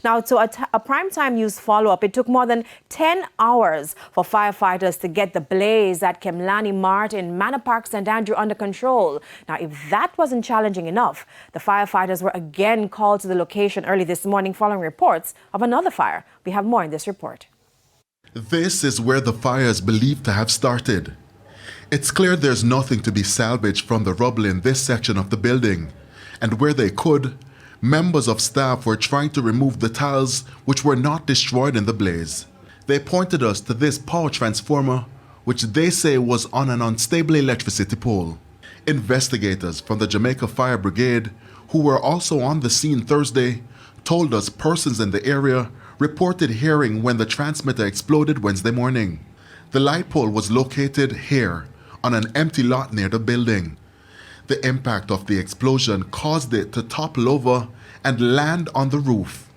Now, to a primetime news follow-up, it took more than 10 hours for firefighters to get the blaze at Khemlani Mart in Manor Park, St. Andrew under control. Now, if that wasn't challenging enough, the firefighters were again called to the location early this morning following reports of another fire. We have more in this report. This is where the fire is believed to have started. It's clear there's nothing to be salvaged from the rubble in this section of the building, and where they could, members of staff were trying to remove the tiles which were not destroyed in the blaze. They pointed us to this power transformer, which they say was on an unstable electricity pole. Investigators from the Jamaica Fire Brigade, who were also on the scene Thursday, told us persons in the area reported hearing when the transmitter exploded Wednesday morning. The light pole was located here, on an empty lot near the building. The impact of the explosion caused it to topple over and land on the roof.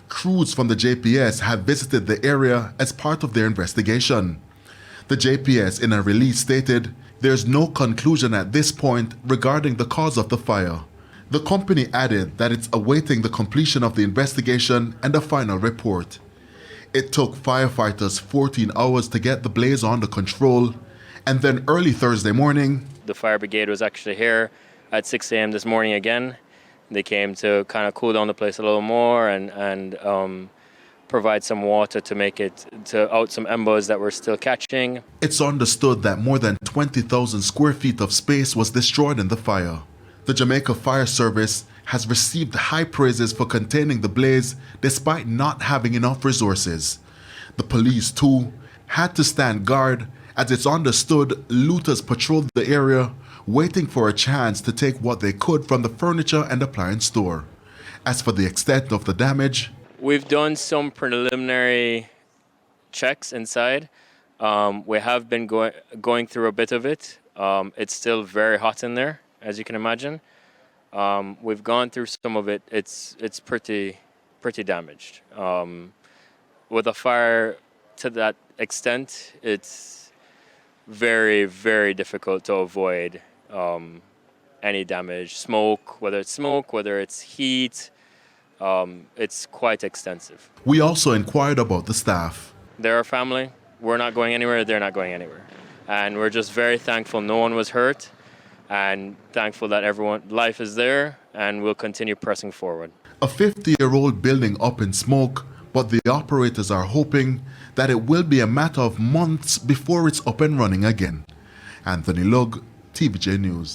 Crews from the JPS have visited the area as part of their investigation. The JPS in a release stated there's no conclusion at this point regarding the cause of the fire. The company added that it's awaiting the completion of the investigation and a final report. It took firefighters 14 hours to get the blaze under control, and then early Thursday morning, the fire brigade was actually here at 6 a.m. this morning again. They came to kind of cool down the place a little more and provide some water to make it out some embers that were still catching. It's understood that more than 20,000 square feet of space was destroyed in the fire. The Jamaica Fire Service has received high praises for containing the blaze despite not having enough resources. The police, too, had to stand guard as it's understood looters patrolled the area, waiting for a chance to take what they could from the furniture and appliance store. As for the extent of the damage, we've done some preliminary checks inside. We have been going through a bit of it. It's still very hot in there, as you can imagine. We've gone through some of it. It's pretty damaged. With a fire to that extent, it's very, very difficult to avoid any damage. Smoke, whether it's heat, it's quite extensive. We also inquired about the staff. They're our family. We're not going anywhere. They're not going anywhere. And we're just very thankful no one was hurt, and thankful that life is there, and we'll continue pressing forward. A 50-year-old building up in smoke, but the operators are hoping that it will be a matter of months before it's up and running again. Anthony Lugg, TVJ News.